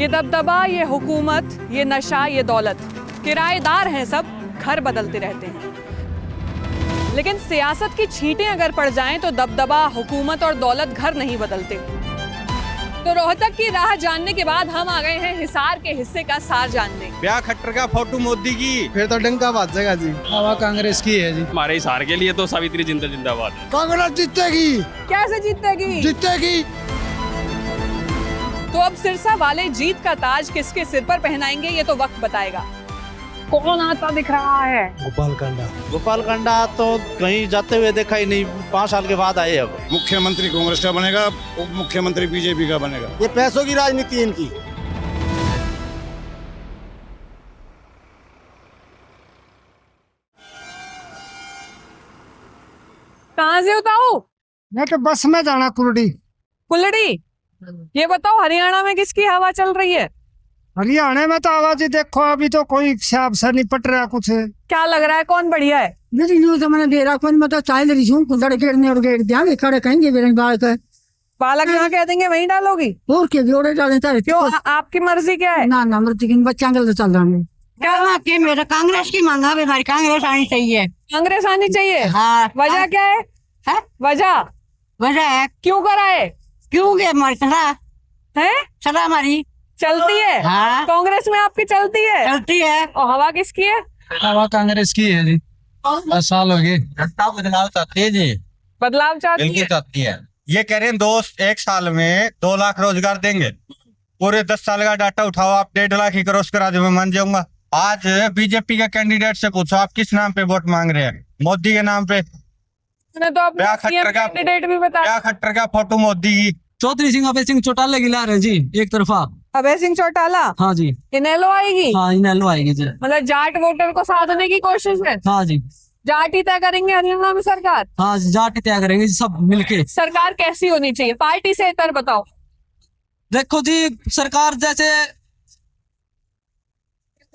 ये दबदबा, ये हुकूमत, ये नशा, ये दौलत, किराएदार हैं सब, घर बदलते रहते हैं। लेकिन सियासत की छींटें अगर पड़ जाएं तो दबदबा, हुकूमत और दौलत घर नहीं बदलते। तो रोहतक की राह जानने के बाद हम आ गए हैं हिसार के हिस्से का सार जानने। ब्याह खट्टर का फोटो मोदी की, फिर तो डंका बाजेगा जी। हवा कांग्रेस की है जी। हमारे हिसार के लिए तो सावित्री जिंदाबाद है। कांग्रेस जीतेगी। कैसे जीतेगी? जीतेगी। तो अब सिरसा वाले जीत का ताज किसके सिर पर पहनाएंगे ये तो वक्त बताएगा। कौन आता दिख रहा है? गोपाल कांडा तो कहीं जाते हुए देखा ही नहीं, 5 साल के बाद आए। अब मुख्यमंत्री कांग्रेस का बनेगा, उप मुख्यमंत्री बीजेपी का बनेगा। ये पैसों की राजनीति है इनकी। कहाँ से उतारू? मैं तो बस में जाना कुलड़ी। कुल्लड़ी, ये बताओ हरियाणा में किसकी हवा चल रही है? हरियाणा में तो आवाज देखो, अभी तो कोई हिसाब से नहीं पट रहा कुछ। क्या लग रहा है कौन बढ़िया है? मेरी न्यूज मैंने दे रहा कोई मतलब चाइल्ड रिज्यूम कुल्लड़ गेड़ने और गेड़ दिया खड़े कहेंगे मेरे बाल का बालक यहाँ कह देंगे वहीं डालोगी? और के जोड़े डाले तारे क्यों, आपकी मर्जी क्या है? ना मर्जी की बच्चा गलत चल रहा है। क्या के मेरा कांग्रेस की मांगा भी हमारी कांग्रेस आनी चाहिए। कांग्रेस आनी चाहिए? हाँ। वजह क्या है? वजह है क्यों कराए? क्यों गए हमारी सदा हमारी चलती है। हाँ। कांग्रेस में आपकी चलती है? चलती है। और हवा किसकी है? हवा कांग्रेस की है जी। 10 साल हो गए। बदलाव चाहती है जी, बदलाव चाहती है। चाहती है। ये कह रहे हैं दोस्त 1 साल में 2 लाख रोजगार देंगे। पूरे 10 साल का डाटा उठाओ, आप 1.5 लाख ही क्रॉस करा दो, मैं मान जाऊंगा। आज बीजेपी के कैंडिडेट से पूछो आप किस नाम पे वोट मांग रहे हैं? मोदी के नाम पे। तो अपना सीएम कैंडिडेट भी बता। ब्याह खट्टर का फोटो मोदी की। चौधरी सिंह अभय सिंह चौटाला गिला रहे जी एक तरफा। अभय सिंह चौटाला? हाँ जी। इनेलो आएगी? हाँ इनेलो आएगी जी। मतलब जाट वोटर को साधने की कोशिश है? हाँ जी। जाट ही तय करेंगे हरियाणा में सरकार? हाँ जी, जाट तय करेंगे जी सब मिलके। सरकार कैसी होनी चाहिए? पार्टी से इतर बताओ। देखो जी, सरकार जैसे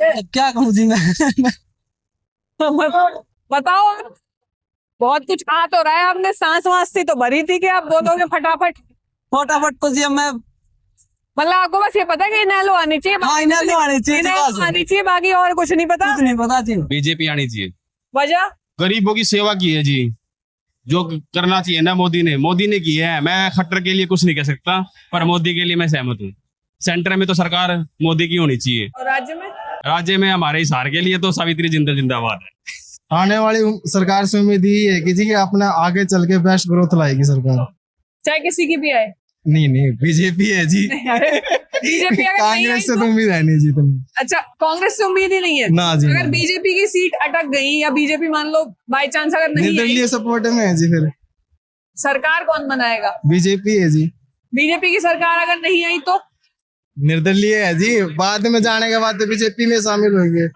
क्या कहूँ जी मैं बताओ। बहुत कुछ आ तो रहा है, आपने सांस वास तो भरी थी कि आप बोलोगे फटाफट तो जी मैं मतलब आपको बस ये पता है कि इनेलो आनी चाहिए? हाँ इनेलो आनी चाहिए, इनेलो आनी चाहिए, बाकी और कुछ नहीं पता? कुछ नहीं पता जी। बीजेपी आनी चाहिए। वजह? गरीबों की सेवा की है जी, जो करना चाहिए ना मोदी ने की है। मैं खट्टर के लिए कुछ नहीं कह सकता, पर मोदी के लिए मैं सहमत हूँ। सेंटर में तो सरकार मोदी की होनी चाहिए। और राज्य में हमारे हिसार के लिए तो सावित्री जिंदाबाद है। आने वाली सरकार से उम्मीद यही है कि जी अपना आगे चल के बेस्ट ग्रोथ लाएगी सरकार, चाहे किसी की भी आए। नहीं बीजेपी है जी। बीजेपी कांग्रेस से तो उम्मीद है नहीं जी तुम्हें? अच्छा, कांग्रेस से उम्मीद ही नहीं है ना जी। अगर बीजेपी की सीट अटक गई या बीजेपी मान लो बाई चांस अगर नहीं आई, निर्दलीय सपोर्ट में है जी, फिर सरकार कौन बनाएगा? बीजेपी है जी। बीजेपी की सरकार अगर नहीं आई तो निर्दलीय है जी, बाद में जाने के बाद बीजेपी में शामिल होंगे।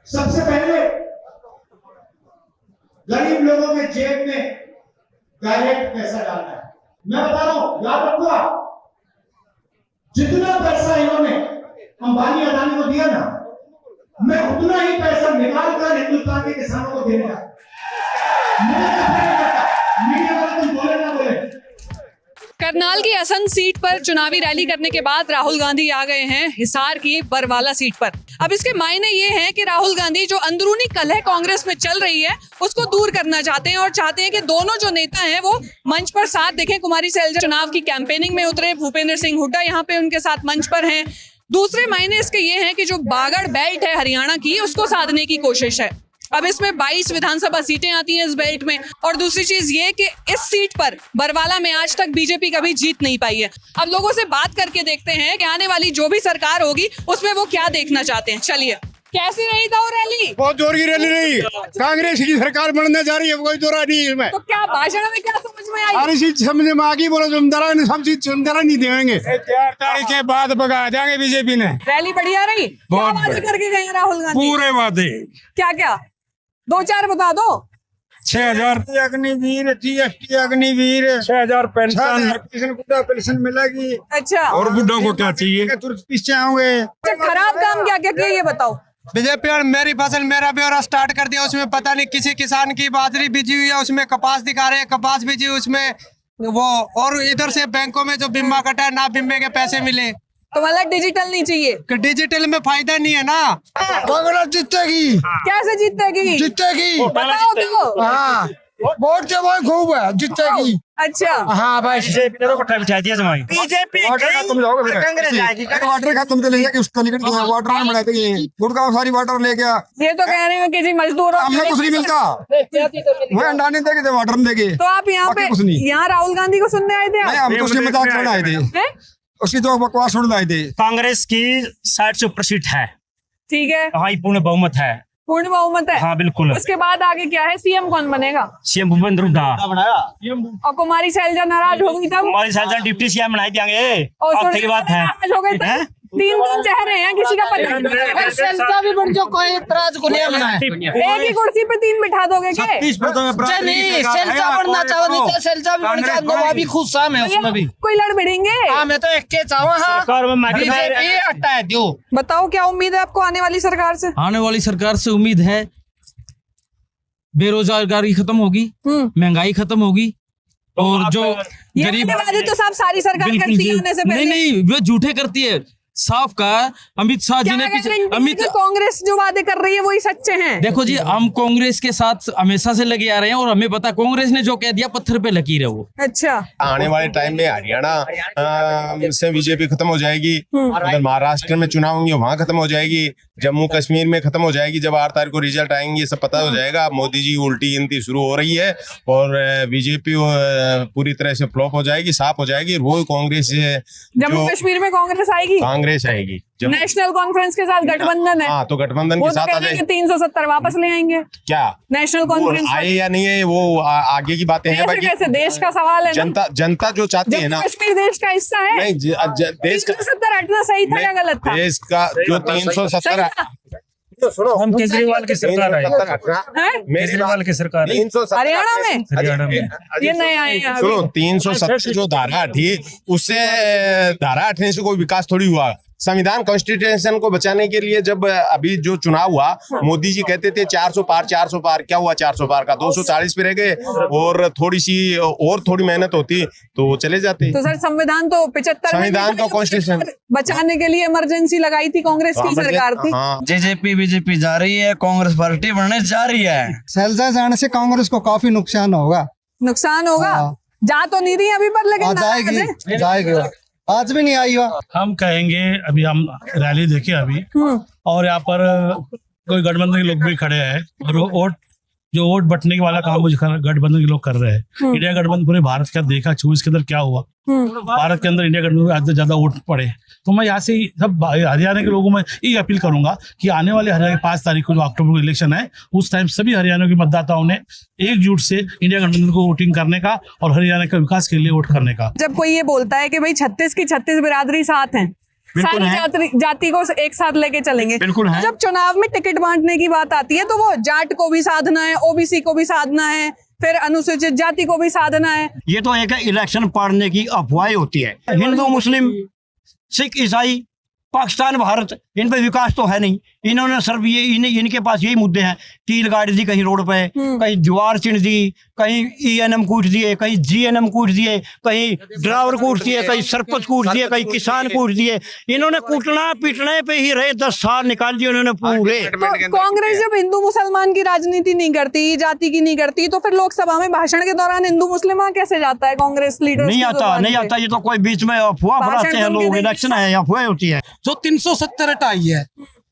सबसे पहले गरीब लोगों के जेब में डायरेक्ट पैसा डालना है। मैं बता रहा हूं, याद रखो आप, जितना पैसा इन्होंने अंबानी अदानी को दिया ना, मैं उतना ही पैसा निकाल कर हिंदुस्तान के किसानों को देने का। मीडिया वाले तुम बोले ना बोले। करनाल की असंध सीट पर चुनावी रैली करने के बाद राहुल गांधी आ गए हैं हिसार की बरवाला सीट पर। अब इसके मायने ये हैं कि राहुल गांधी जो अंदरूनी कलह कांग्रेस में चल रही है उसको दूर करना चाहते हैं और चाहते हैं कि दोनों जो नेता हैं वो मंच पर साथ देखें। कुमारी सैलजा चुनाव की कैंपेनिंग में उतरे, भूपेंद्र सिंह हुड्डा यहाँ पे उनके साथ मंच पर हैं, दूसरे मायने इसके ये हैं कि जो बागड़ बेल्ट है हरियाणा की, उसको साधने की कोशिश है। अब इसमें 22 विधानसभा सीटें आती हैं इस बेल्ट में, और दूसरी चीज ये कि इस सीट पर बरवाला में आज तक बीजेपी कभी जीत नहीं पाई है। अब लोगों से बात करके देखते हैं कि आने वाली जो भी सरकार होगी उसमें वो क्या देखना चाहते हैं। चलिए, कैसी रही था वो रैली? बहुत जोर की रैली रही। कांग्रेस की सरकार बनने जा रही है, कोई जोरा नहीं है इसमें। तो क्या भाषण में क्या समझ में आई? हर चीज समझ में आ गई। बोलो सब चीज समझा नहीं देंगे। 4 तारीख के बाद भगा देंगे बीजेपी ने। रैली बढ़िया रही? क्या वादे करके गए राहुल गांधी? पूरे वादे। क्या क्या? 2-4 बता दो। 6000 अग्निवीर, GST अग्निवीर, 6000 पेंशन मिलेगी। अच्छा, और बुढ़ों को क्या चाहिए? तुरंत पीछे आओगे। खराब काम क्या क्या किया ये बताओ। बीजेपी और मेरी फसल मेरा ब्यौरा स्टार्ट कर दिया, उसमें पता नहीं किसी किसान की बाजरी बीजी हुई है, उसमें कपास दिखा रहे हैं, कपास बीजी हुई उसमें वो, और इधर से बैंकों में जो बीमा कटा है ना बीमे के पैसे मिले। तो मतलब डिजिटल नहीं चाहिए? कि डिजिटल में फायदा नहीं है ना। कांग्रेस जीतेगी। कैसे जीतेगी? जीतेगी। बताओ तो। हाँ, वोट के बहुत खूब है, जीतेगी। अच्छा, हाँ बस। बीजेपी तुम जाओगे कांग्रेस जाएगी। वाटर खत्म तो लेके उसका निकल गया, वाटर नहीं बनाते हैं। गुड़गांव सारी वाटर ले गया। ये तो कह रहे हो कि जी मजदूरों हमने कुछ नहीं मिलता। वो अंडा नहीं देंगे तो वाटर नहीं देंगे। तो आप यहाँ पे बाकी कुछ नहीं। यहाँ राहुल गांधी को सुनने आए थे? नहीं, हम तो उसके मजाक करने आए थे। हैं? उसकी तो बकवास सुनने आए थे। कांग्रेस की 60 से ऊपर सीट है। ठीक है, हाँ, ये पूर्ण बहुमत है। पूर्ण बहुमत है। हाँ बिल्कुल। उसके बाद आगे क्या है? सीएम कौन बनेगा? सीएम भूपेंद्र हुड्डा। और कुमारी शैलजा नाराज हो गई तब? हमारी साथ डिप्टी सीएम बनाई देंगे। और अब की बात है। नाराज हो गए तब? 3 चेहरे हैं, किसी का पता नहीं। भी बन जो कोई इतराज को नहीं बनाए। एक ही कुर्सी पे 3 बिठा दोगे क्या? नहीं, सेल्सा बनना चाहो नहीं तो सेल्सा भी बन जाए, नवाबी खुद शाम है उसमें भी। कोई लड़ भिड़ेंगे? हाँ, मैं तो एक के चाहूँ। हाँ, सरकार में माटी में- बीजेपी हटा है दो। बताओ क्या उम्मीद है आपको आने वाली सरकार से? आने वाली सरकार से उम्मीद है बेरोजगारी खत्म होगी, महंगाई खत्म होगी, और जो ये गरीब वादे तो साहब सारी सरकार बिल्कुल करती है जी। आने से पहले। नहीं, वो झूठे करती है। साफ कहा अमित शाह जी ने कांग्रेस जो वादे कर रही है वही सच्चे हैं? देखो जी, हम कांग्रेस के साथ हमेशा से लगे आ रहे हैं, और हमें पता कांग्रेस ने जो कह दिया पत्थर पे लकीर है वो। अच्छा, आने वाले टाइम में हरियाणा से बीजेपी खत्म हो जाएगी, अगर महाराष्ट्र में चुनाव होंगे वहां खत्म हो जाएगी, जम्मू कश्मीर में खत्म हो जाएगी। जब 8 तारीख को रिजल्ट आएंगे ये सब पता हो जाएगा। मोदी जी उल्टी गिनती शुरू हो रही है और बीजेपी पूरी तरह से फ्लॉप हो जाएगी, साफ हो जाएगी। वो कांग्रेस जम्मू कश्मीर में कांग्रेस आएगी? कांग्रेस आएगी। नेशनल कॉन्फ्रेंस के साथ गठबंधन है। हाँ, तो गठबंधन के साथ आ जाएगी। 370 वापस ले आएंगे क्या? नेशनल कॉन्फ्रेंस आए या नहीं है वो आगे की बातें हैं। कैसे देश का सवाल है। जनता जो चाहती है ना, कश्मीर देश का हिस्सा है। नहीं, देश का 370 हटना सही था या गलत था? देश का जो 370 सुनो, हम केजरीवाल की सरकार है। केजरीवाल की सरकार है हरियाणा में। हरियाणा में ये नए आए हैं। सुनो, 370 जो धारा हटी, उससे धारा हटने से कोई विकास थोड़ी हुआ। संविधान कॉन्स्टिट्यूशन को बचाने के लिए जब अभी जो चुनाव हुआ, मोदी जी कहते थे 400 पार 400 पार। क्या हुआ 400 पार का? 240 पे रह गए। और थोड़ी मेहनत होती तो वो चले जाते। तो सर संविधान तो 75 संविधान तो कॉन्स्टिट्यूशन बचाने के लिए इमरजेंसी लगाई थी, कांग्रेस की सरकार थी। जेजेपी बीजेपी जा रही है, कांग्रेस पार्टी बनने जा रही है। सेल्सा जाने से कांग्रेस को काफी नुकसान होगा। नुकसान होगा? जा तो नहीं रही अभी पर, लेकिन जाएगी। आज भी नहीं आई हुआ। हम कहेंगे, अभी हम रैली देखे अभी, और यहाँ पर कोई गठबंधन के लोग भी खड़े हैं, और वोट बंटने वाला काम मुझे गठबंधन के लोग कर रहे हैं। इंडिया गठबंधन पूरे भारत का देखा 24 के अंदर क्या हुआ। भारत के अंदर इंडिया गठबंधन को ज्यादा वोट पड़े। तो मैं यहाँ से सब हरियाणा के लोगों में ये अपील करूंगा कि आने वाले हरियाणा के 5 तारीख को जो अक्टूबर को इलेक्शन है, उस टाइम सभी हरियाणा के मतदाताओं ने एकजुट से इंडिया गठबंधन को वोटिंग करने का और हरियाणा के विकास के लिए वोट करने का। जब कोई ये बोलता है कि भाई 36 की 36 बिरादरी साथ है, सारी जाति को एक साथ लेके चलेंगे, बिल्कुल है। जब चुनाव में टिकट बांटने की बात आती है तो वो जाट को भी साधना है, ओबीसी को भी साधना है, फिर अनुसूचित जाति को भी साधना है। ये तो एक इलेक्शन पढ़ने की अफवाह होती है। हिंदू मुस्लिम सिख ईसाई पाकिस्तान भारत, इन पे विकास तो है नहीं। इन्होंने सिर्फ ये इनके पास यही मुद्दे हैं। कील गाड़ी दी कहीं रोड पे, कहीं ज्वार चिन दी, कहीं ENM कूट दिए, कहीं GNM कूट दिए, कहीं ड्राइवर कूट दिए, कहीं सरपंच कूट दिए, कहीं किसान कूट दिए। इन्होंने कूटना पीटने पे ही रहे 10 साल निकाल दिए उन्होंने पूरे। तो कांग्रेस जब हिंदू मुसलमान की राजनीति नहीं करती, जाति की नहीं करती, तो फिर लोकसभा में भाषण के दौरान हिंदू मुस्लिम कैसे जाता है कांग्रेस लीडर? नहीं आता। ये तो कोई बीच में अफवाह बढ़ाते हैं लोग। इलेक्शन है, अफवाह होती है। जो 370 हटाई है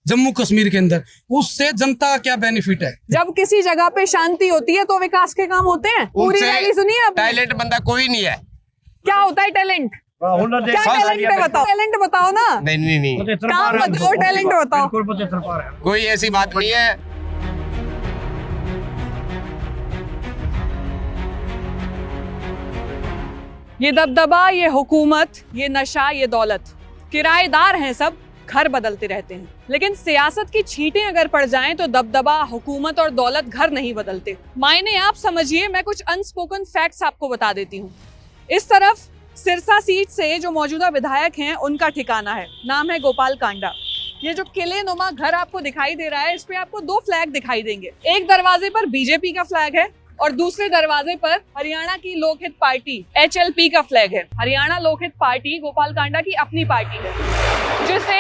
जम्मू कश्मीर के अंदर, उससे जनता का क्या बेनिफिट है? जब किसी जगह पे शांति होती है तो विकास के काम होते हैं। पूरी रैली सुनिए आपने। टैलेंट बंदा कोई नहीं है। क्या होता है टैलेंट? क्या टैलेंट है बताओ? टैलेंट बताओ ना। नहीं काम बताओ, टैलेंट बताओ। कोई ऐसी बात नहीं है। ये दबदबा, ये हुकूमत, ये नशा, ये दौलत, किराएदार हैं सब, घर बदलते रहते हैं। लेकिन सियासत की छींटें अगर पड़ जाएं तो दबदबा, हुकूमत और दौलत घर नहीं बदलते। मायने आप समझिए, मैं कुछ अनस्पोकन फैक्ट्स आपको बता देती हूँ। इस तरफ सिरसा सीट से जो मौजूदा विधायक हैं उनका ठिकाना है, नाम है गोपाल कांडा। ये जो किले नुमा घर आपको दिखाई दे रहा है, इस पे आपको 2 फ्लैग दिखाई देंगे। एक दरवाजे पर बीजेपी का फ्लैग है और दूसरे दरवाजे पर हरियाणा की लोकहित पार्टी HLP का फ्लैग है। हरियाणा लोकहित पार्टी गोपाल कांडा की अपनी पार्टी है, जिसे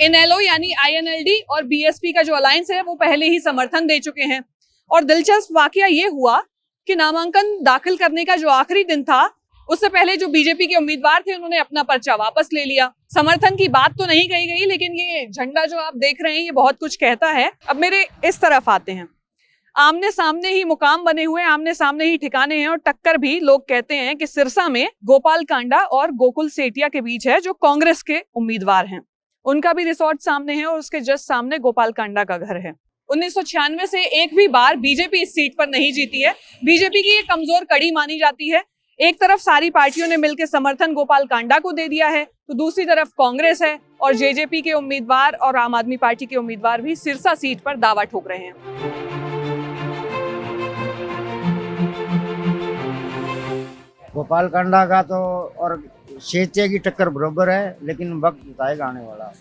इनेलो यानी INLD और BSP का जो अलायंस है वो पहले ही समर्थन दे चुके हैं। और दिलचस्प वाकया ये हुआ कि नामांकन दाखिल करने का जो आखिरी दिन था, उससे पहले जो बीजेपी के उम्मीदवार थे उन्होंने अपना पर्चा वापस ले लिया। समर्थन की बात तो नहीं कही गई, लेकिन ये झंडा जो आप देख रहे हैं ये बहुत कुछ कहता है। अब मेरे इस तरफ आते हैं। आमने सामने ही मुकाम बने हुए, आमने सामने ही ठिकाने हैं और टक्कर भी लोग कहते हैं कि सिरसा में गोपाल कांडा और गोकुल सेठिया के बीच है, जो कांग्रेस के उम्मीदवार हैं। उनका भी रिसोर्ट सामने है और उसके जस्ट सामने गोपाल कांडा का घर है। 1996 से एक भी बार बीजेपी इस सीट पर नहीं जीती है। बीजेपी की ये कमजोर कड़ी मानी जाती है। एक तरफ सारी पार्टियों ने मिलकर समर्थन गोपाल कांडा को दे दिया है, तो दूसरी तरफ कांग्रेस है और JJP के उम्मीदवार और आम आदमी पार्टी के उम्मीदवार भी सिरसा सीट पर दावा ठोक रहे हैं। गोपाल कांडा का तो और शेचे की टक्कर बराबर है, लेकिन वक्त बताएगा आने वाला।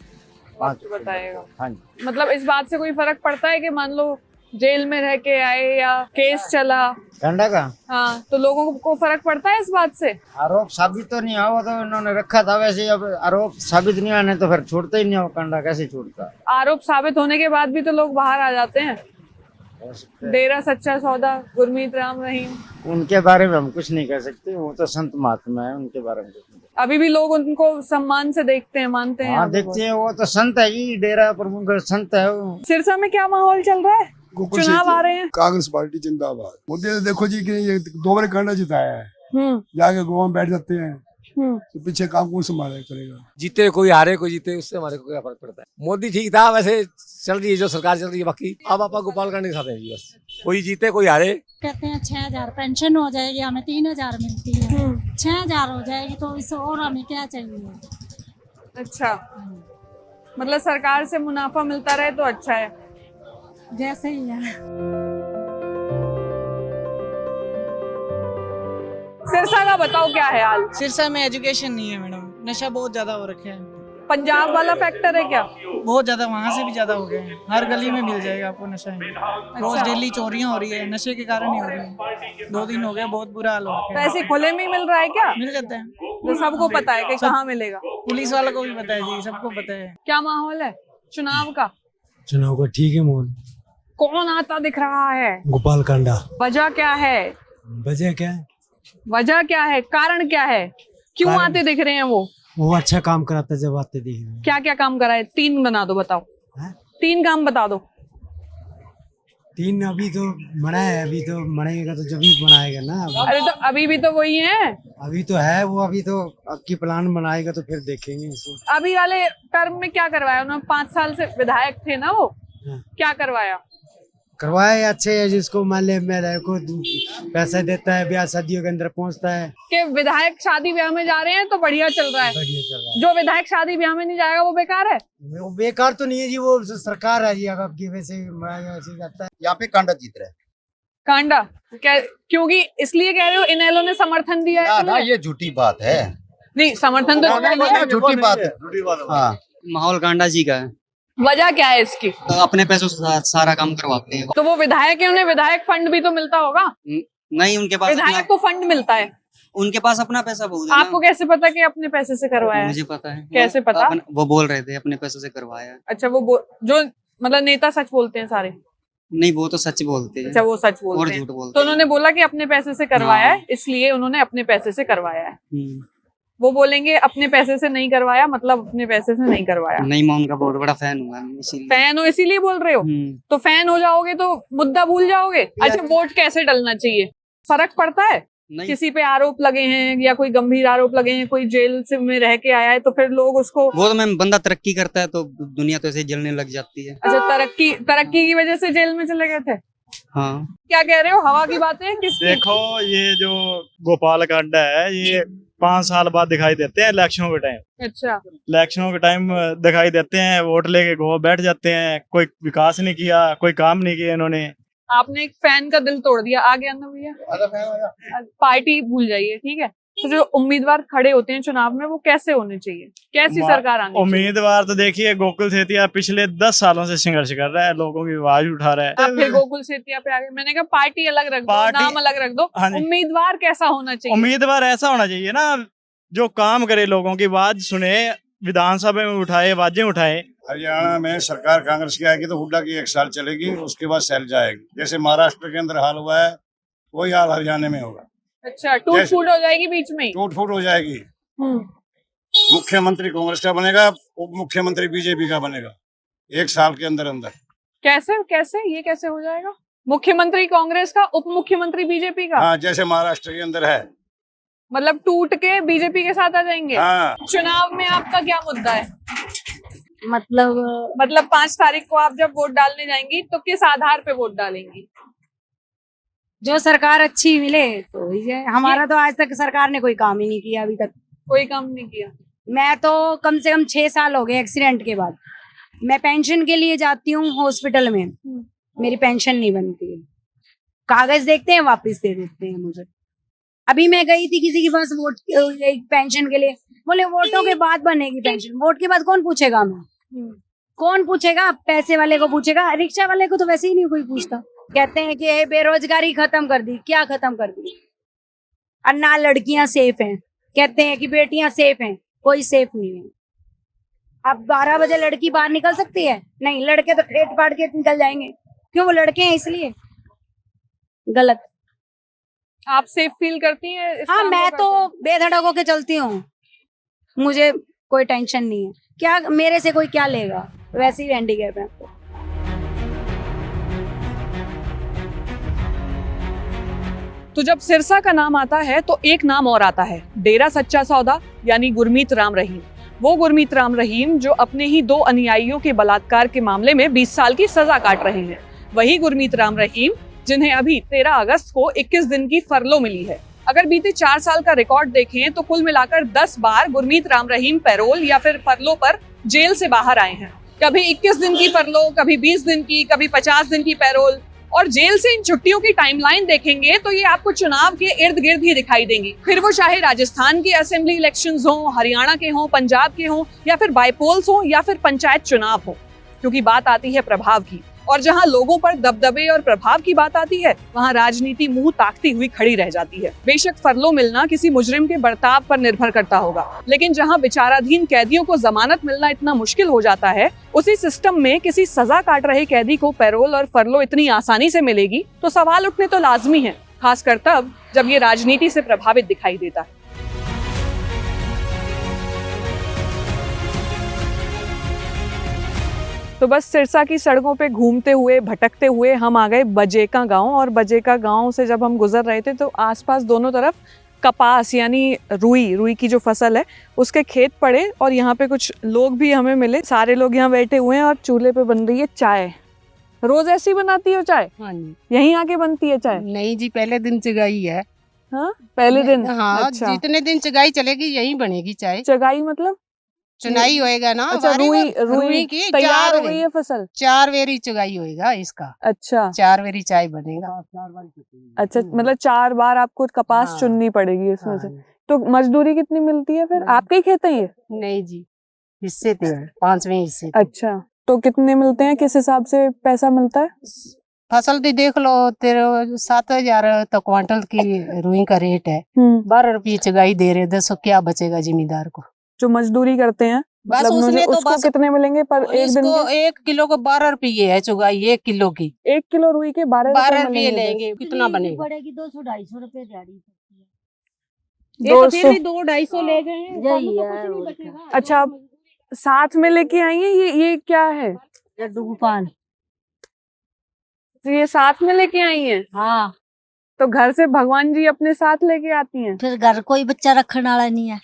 वक्त बताएगा। हाँ जी। मतलब इस बात से कोई फर्क पड़ता है कि मान लो जेल में रह के आए या केस चला कांडा का? हाँ, तो लोगों को फर्क पड़ता है इस बात से? आरोप साबित तो नहीं हुआ, तो इन्होंने रखा था वैसे। अब आरोप साबित नहीं आने तो फिर छोड़ता ही नहीं हो। कांडा कैसे छोड़ता? आरोप साबित होने के बाद भी तो लोग बाहर आ जाते हैं। डेरा सच्चा सौदा, गुरमीत राम रहीम, उनके बारे में हम कुछ नहीं कह सकते। वो तो संत महात्मा है, उनके बारे में कुछ नहीं। अभी भी लोग उनको सम्मान से देखते हैं, मानते हैं। हाँ, देखते हैं। वो तो संत है जी, डेरा प्रमुख संत है वो। सिरसा में क्या माहौल चल रहा है? चुनाव आ रहे हैं। कांग्रेस पार्टी जिंदाबाद। मोदी ने देखो जी कि ये 2 बार कांडा जिताया है, जाके गोवा में बैठ जाते हैं, तो पीछे काम कौन संभाला करेगा? जीते कोई हारे कोई जीते, उससे हमारे को क्या फर्क पड़ता है। मोदी ठीक था, वैसे चल रही है जो सरकार चल रही है। बाकी अब आप गोपाल कांडा के साथ हैं जी, बस कोई जीते कोई हारे। कहते हैं 6000 पेंशन हो जाएगी, हमें 3000 मिलती है। 6000 हो जाएगी तो इससे और हमें क्या चाहिए? अच्छा, मतलब सरकार से मुनाफा मिलता रहे तो अच्छा है। जैसे ही है। सिरसा का बताओ क्या है हाल? सिरसा में एजुकेशन नहीं है मैडम, नशा बहुत ज्यादा हो रखा है। पंजाब वाला फैक्टर है क्या? बहुत ज्यादा, वहाँ से भी ज्यादा हो गए हैं। हर गली में मिल जाएगा आपको नशा। रोज डेली चोरियां हो रही है, नशे के कारण ही हो रही है। 2 दिन हो गए, बहुत बुरा हाल हो रहा तो है। ऐसे खुले में ही मिल रहा है क्या? मिल जाता है, तो सबको पता है कि कहाँ मिलेगा। पुलिस वालों को भी पता है जी, सबको पता है। क्या माहौल है चुनाव का? चुनाव का ठीक है माहौल। कौन आता दिख रहा है? गोपाल कांडा। वजह क्या है? वजह क्या है? वजह क्या है? कारण क्या है? क्यों आते दिख रहे हैं वो अच्छा काम कराता है जब आते दिख रहे हैं। क्या क्या काम कराए? 3 बना दो, बताओ। 3 काम बता दो। 3 अभी तो बना है, अभी तो बनाएगा तो जब भी बनाएगा ना। अरे तो अभी भी तो वही है। अभी तो है वो, अभी तो अब की प्लान बनाएगा तो फिर देखेंगे इसको। अभी वाले टर्म में क्या करवाया उन्होंने? 5 साल से विधायक थे ना वो, क्या करवाया? करवाए अच्छे है, जिसको मान ले मेरे को पैसा देता है, ब्याह शादियों के अंदर पहुंचता है। कि विधायक शादी ब्याह में जा रहे हैं तो बढ़िया चल रहा है। बढ़िया चल रहा है। जो विधायक शादी ब्याह में नहीं जाएगा वो बेकार है। वो बेकार तो नहीं है जी, वो सरकार है जी। अब आपकी वैसे जाता है। यहाँ पे कांडा जीत रहा है। कांडा क्योंकि इसलिए कह रहे हो इनेलो ने समर्थन दिया है? ना, ये झूठी बात है। नहीं, समर्थन तो झूठी बात है। हाँ, माहौल कांडा जी का है। वजह क्या है इसकी? तो अपने पैसों से सारा काम करवाते हैं। तो वो विधायक है, उन्हें विधायक फंड भी तो मिलता होगा। नहीं, उनके पास विधायक को फंड मिलता है, उनके पास अपना पैसा बहुत है। आपको कैसे पता कि अपने पैसे से करवाया? मुझे पता है। कैसे पता? वो बोल रहे थे अपने पैसों से करवाया। अच्छा, वो जो मतलब नेता सच बोलते हैं सारे? नहीं, वो तो सच बोलते हैं। अच्छा, वो सच बोलते हैं। झूठ बोलते तो उन्होंने बोला कि अपने पैसे से करवाया है, इसलिए उन्होंने अपने पैसे से करवाया है। वो बोलेंगे अपने पैसे से नहीं करवाया, मतलब अपने पैसे से नहीं करवाया। नहीं, मैं उनका बहुत बड़ा फैन हूँ मैम, इसीलिए। फैन हो इसीलिए बोल रहे हो? तो फैन हो जाओगे तो मुद्दा भूल जाओगे। अच्छा, वोट कैसे डलना चाहिए? फर्क पड़ता है? किसी पे आरोप लगे हैं या कोई गंभीर आरोप लगे हैं, कोई जेल से में रह के आया है, तो फिर लोग उसको, वो तो मैम बंदा तरक्की करता है तो दुनिया तो ऐसे ही जलने लग जाती है। अच्छा, तरक्की की वजह से जेल में चले गए थे? हाँ। क्या कह रहे हो? हवा की बातें किसकी? देखो, ये जो गोपाल कांड है ये 5 साल बाद दिखाई देते हैं इलेक्शनों के टाइम। अच्छा, इलेक्शनों के टाइम दिखाई देते हैं, वोट लेके गो बैठ जाते हैं, कोई विकास नहीं किया, कोई काम नहीं किया इन्होंने। आपने एक फैन का दिल तोड़ दिया। आगे अंदर भैया, पार्टी भूल जाइए, ठीक है? तो जो उम्मीदवार खड़े होते हैं चुनाव में, वो कैसे होने चाहिए? कैसी सरकार आनी चाहिए? उम्मीदवार तो देखिए, गोकुल सेतिया पिछले 10 सालों से संघर्ष कर रहा है, लोगों की आवाज उठा रहा है। आप फिर गोकुल सेतिया पे आ गए। मैंने कहा पार्टी अलग रख दो, नाम अलग रख दो, उम्मीदवार कैसा होना चाहिए? उम्मीदवार ऐसा होना चाहिए ना जो काम करे, लोगों की आवाज सुने, विधानसभा में उठाए, आवाजें उठाए। हरियाणा में सरकार कांग्रेस की आएगी तो हुड्डा की 1 साल चलेगी, उसके बाद सैल जाएगी। जैसे महाराष्ट्र के अंदर हाल हुआ है, वही हाल हरियाणा में होगा। अच्छा, टूट फूट हो जाएगी बीच में? टूट फूट हो जाएगी। मुख्यमंत्री कांग्रेस का बनेगा, उप मुख्यमंत्री बीजेपी का बनेगा 1 साल के अंदर अंदर। कैसे कैसे ये कैसे हो जाएगा? मुख्यमंत्री कांग्रेस का, उप मुख्यमंत्री बीजेपी का? हाँ, जैसे महाराष्ट्र के अंदर है। मतलब टूट के बीजेपी के साथ आ जाएंगे? हाँ। चुनाव में आपका क्या मुद्दा है? मतलब 5 तारीख को आप जब वोट डालने जाएंगी तो किस आधार पे वोट डालेंगी? जो सरकार अच्छी मिले तो ही है। हमारा तो आज तक सरकार ने कोई काम ही नहीं किया, अभी तक कोई काम नहीं किया। मैं तो कम से कम 6 साल हो गए एक्सीडेंट के बाद। मैं पेंशन के लिए जाती हूँ हॉस्पिटल में, मेरी पेंशन नहीं बनती है। कागज देखते हैं, वापस दे देते हैं मुझे। अभी मैं गई थी किसी के पास वोट पेंशन के लिए, बोले वोटों के बाद बनेगी पेंशन। वोट के बाद कौन पूछेगा? मैं कौन पूछेगा? पैसे वाले को पूछेगा, रिक्शा वाले को तो वैसे ही नहीं कोई पूछता। कहते हैं कि बेरोजगारी खत्म कर दी, क्या खत्म कर दी? और ना लड़कियां सेफ हैं, कहते हैं कि बेटियां सेफ हैं, कोई सेफ नहीं है। अब 12 बजे लड़की बाहर निकल सकती है? नहीं, लड़के तो ठेठ फाड़ के निकल जाएंगे। क्यों? वो लड़के हैं इसलिए। गलत। आप सेफ फील करती हैं? हाँ, मैं तो बेधड़क होके चलती हूँ, मुझे कोई टेंशन नहीं है। क्या मेरे से कोई क्या लेगा? वैसे ही हैंडीकैप है। तो जब सिरसा का नाम आता है तो एक नाम और आता है, डेरा सच्चा सौदा, यानी गुरमीत राम रहीम। वो गुरमीत राम रहीम जो अपने ही 2 अनुयायियों के बलात्कार के मामले में 20 साल की सजा काट रहे हैं। वही गुरमीत राम रहीम जिन्हें अभी 13 अगस्त को 21 दिन की फरलो मिली है। अगर बीते 4 साल का रिकॉर्ड देखें तो कुल मिलाकर 10 बार गुरमीत राम रहीम पैरोल या फिर फरलो पर जेल से बाहर आए हैं। कभी 21 दिन की फरलो, कभी 20 दिन की, कभी 50 दिन की पैरोल। और जेल से इन छुट्टियों की टाइमलाइन देखेंगे तो ये आपको चुनाव के इर्द गिर्द ही दिखाई देंगी। फिर वो चाहे राजस्थान के असेंबली इलेक्शंस हो, हरियाणा के हो, पंजाब के हो, या फिर बाईपोल्स हो, या फिर पंचायत चुनाव हो, क्योंकि बात आती है प्रभाव की। और जहां लोगों पर दबदबे और प्रभाव की बात आती है, वहां राजनीति मुंह ताकती हुई खड़ी रह जाती है। बेशक फरलो मिलना किसी मुजरिम के बर्ताव पर निर्भर करता होगा, लेकिन जहां विचाराधीन कैदियों को जमानत मिलना इतना मुश्किल हो जाता है, उसी सिस्टम में किसी सजा काट रहे कैदी को पैरोल और फरलो इतनी आसानी से मिलेगी तो सवाल उठने तो लाजमी है, खासकर तब जब ये राजनीति से प्रभावित दिखाई देता है। तो बस सिरसा की सड़कों पे घूमते हुए, भटकते हुए हम आ गए बजेका गांव। और बजेका गांव से जब हम गुजर रहे थे तो आसपास दोनों तरफ कपास यानी रुई की जो फसल है उसके खेत पड़े, और यहाँ पे कुछ लोग भी हमें मिले। सारे लोग यहाँ बैठे हुए हैं और चूल्हे पे बन रही है चाय। रोज ऐसी बनाती हो चाय? हाँ जी। यहीं आके बनती है चाय? नहीं जी, पहले दिन चगाई है। हाँ, पहले दिन? हाँ, अच्छा। जितने दिन चगाई चलेगी यहीं बनेगी चाय। चगाई मतलब? चुनाई होएगा ना। अच्छा, रुई की तैयार हो गई है फसल? 4 वेरी चुगाई होएगा इसका। अच्छा, 4 वेरी चाय बनेगा। अच्छा, मतलब 4 बार आपको कपास चुननी पड़ेगी इसमें से। तो मजदूरी कितनी मिलती है फिर? आपके ही खेत है ये? नहीं जी, हिस्से थे, 5वें हिस्से। अच्छा, तो कितने मिलते हैं? किस हिसाब से पैसा मिलता है? फसल भी देख लो, तेरे 7000 तो क्वांटल की रुई का रेट है। 12 रुपये चुगाई दे रहे, 10 क्या बचेगा जिम्मेदार को? जो मजदूरी करते हैं बस मतलब उसने तो उसको बस कितने मिलेंगे पर एक दिन के? 1 किलो को 12 रुपये है चुगाई, 1 किलो की। 1 किलो रुई के 12 रुपये लेंगे, कितना बनेगा? पड़ेगी 200-250 रुपए दिहाड़ी। 200 200-250 ले गए हैं, यही है। अच्छा, आप साथ में लेके आई हैं? ये क्या है? लड्डू गोपाल। तो ये साथ में लेके आई हैं? हाँ। तो घर से भगवान जी अपने साथ लेके आती हैं? फिर घर कोई बच्चा रखने वाला नहीं है,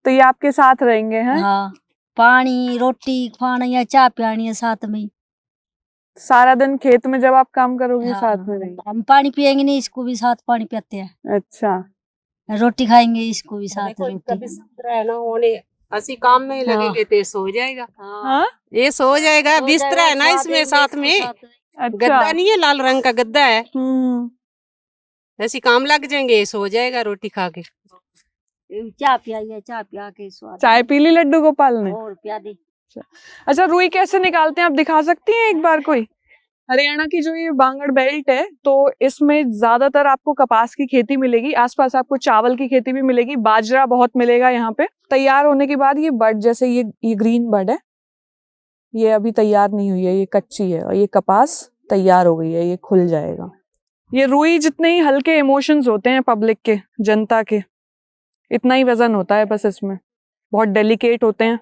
तो ये आपके साथ रहेंगे हैं? हाँ। पानी रोटी खाना या चाय पियानी है साथ में। सारा दिन खेत में जब आप काम करोगे हाँ, साथ में रहेंगे? हम पानी पियेंगे नहीं, इसको भी साथ पानी पियाते हैं। अच्छा, रोटी खाएंगे, इसको भी साथ रोटी। रहना होने असि काम में लगेंगे तो सो जाएगा। हाँ? ये सो जाएगा, बिस्तर है ना इसमें साथ में। अच्छा। गद्दा नहीं है, लाल रंग का गद्दा है। ऐसी काम लग जाएंगे, सो जाएगा रोटी खा के। चाय पियाइए, चाय पिया के स्वाद। चाय पी ली लड्डू गोपाल ने? और पिया दी। अच्छा, रुई कैसे निकालते हैं आप दिखा सकती हैं एक बार कोई? हरियाणा की जो ये बांगड़ बेल्ट है, तो इसमें ज्यादातर आपको कपास की खेती मिलेगी, आसपास आपको चावल की खेती भी मिलेगी, बाजरा बहुत मिलेगा यहाँ पे। तैयार होने के बाद ये बड, जैसे ये ग्रीन बड है, ये अभी तैयार नहीं हुई है, ये कच्ची है, और ये कपास तैयार हो गई है, ये खुल जाएगा। ये रुई जितने ही हल्के इमोशंस होते हैं पब्लिक के, जनता के, इतना ही वजन होता है बस इसमें। बहुत डेलिकेट होते हैं,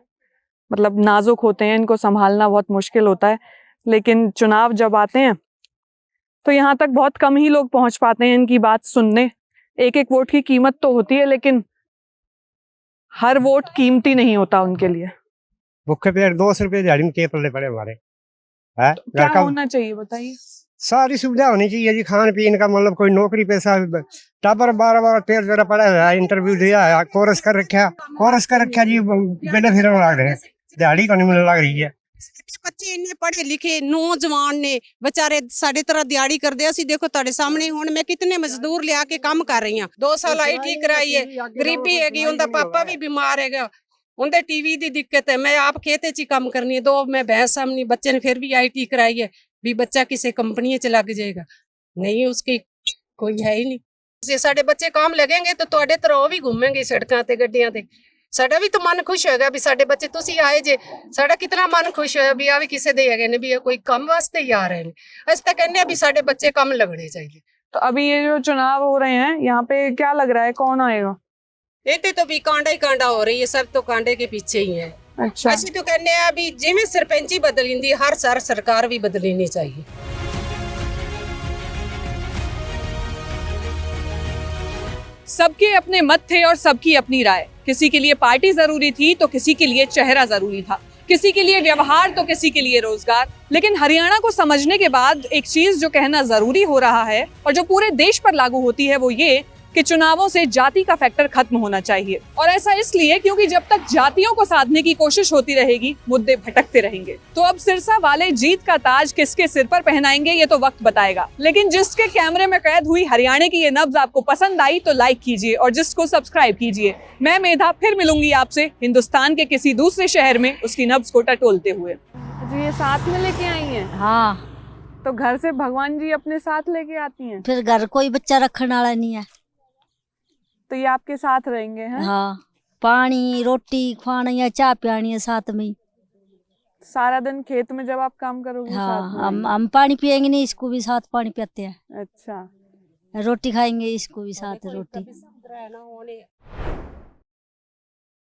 मतलब नाजुक होते हैं, इनको संभालना बहुत मुश्किल होता है। लेकिन चुनाव जब आते हैं तो यहाँ तक बहुत कम ही लोग पहुंच पाते हैं इनकी बात सुनने। एक एक वोट की कीमत तो होती है, लेकिन हर वोट कीमती नहीं होता उनके लिए। भूखे पेट 200 रुपये दिहाड़ी में के पल्ले पड़े हमारे है। क्या होना चाहिए बताइए? सारी सुविधा होनी चाहिए जी, खान पीन का, मतलब कोई नौकरी पैसा। टाबर 12 पेड़ जरा पड़ा है, इंटरव्यू दिया है, कोर्स कर रखा जी, बेले फिर लग रहे हैं, दिहाड़ी को नहीं मिलने लग रही है। बच्चे इन्ने पढ़े लिखे नौजवान ने बेचारे साढ़े तरह दिहाड़ी कर दे। असि देखो ताड़े सामने हुण मैं कितने मजदूर लिया के काम कर रही हूँ। 2 साल IT कराई है, गरीबी हैगी, उनका पापा भी बीमार हैगा, उनके टीवी दी दिक्कत है। मैं आप खेते च काम करनी है, 2 मैं भैंस सामनी, बच्चे ने फिर भी IT कराई है, भी बच्चा किसी कंपनी च लग जाएगा, नहीं उसकी कोई है ही नहीं। जे साडे बच्चे काम लगेंगे तो तुहाडे तरह वो भी घूमेंगे सड़कां ते गड्डियां ते। साडा भी तो मन खुश होगा भी साडे बच्चे तुसी आए जे, साडा कितना मन खुश होया भी आ भी किसे दे गए ने, भी कोई काम वास्ते ही आ रहे हैं। अस तो कहने भी साडे बच्चे काम लगने चाहिए। तो अभी ये जो चुनाव हो रहे हैं यहाँ पे क्या लग रहा है, कौन आएगा? इतने तो भी कांडा ही कांडा हो रही है, सब तो कांडे के पीछे ही है। अच्छा, असि तो कहने अभी जिवें सरपंची बदलिंदी, हर सार सरकार भी बदलनी चाहिए। सबके अपने मत थे और सबकी अपनी राय। किसी के लिए पार्टी जरूरी थी तो किसी के लिए चेहरा जरूरी था, किसी के लिए व्यवहार तो किसी के लिए रोजगार। लेकिन हरियाणा को समझने के बाद एक चीज जो कहना जरूरी हो रहा है और जो पूरे देश पर लागू होती है, वो ये कि चुनावों से जाति का फैक्टर खत्म होना चाहिए। और ऐसा इसलिए क्योंकि जब तक जातियों को साधने की कोशिश होती रहेगी, मुद्दे भटकते रहेंगे। तो अब सिरसा वाले जीत का ताज किसके सिर पर पहनाएंगे, ये तो वक्त बताएगा। लेकिन जिसके कैमरे में कैद हुई हरियाणा की ये नब्ज आपको पसंद आई तो लाइक कीजिए और जिसको सब्सक्राइब कीजिए। मैं मेधा फिर मिलूंगी आपसे हिंदुस्तान के किसी दूसरे शहर में उसकी नब्ज को टटोलते हुए। जी, ये साथ में लेके आई हैं? हाँ। तो घर से भगवान जी अपने साथ लेके आती हैं? फिर घर कोई बच्चा रखने वाला नहीं है, तो ये आपके साथ रहेंगे हैं? हाँ। पानी रोटी खाना या चाय पियानी है साथ में। सारा दिन खेत में जब आप काम करोगे हाँ, साथ में? हम पानी पियेंगे नहीं, इसको भी साथ पानी पियाते हैं। अच्छा, रोटी खाएंगे, इसको भी साथ रोटी।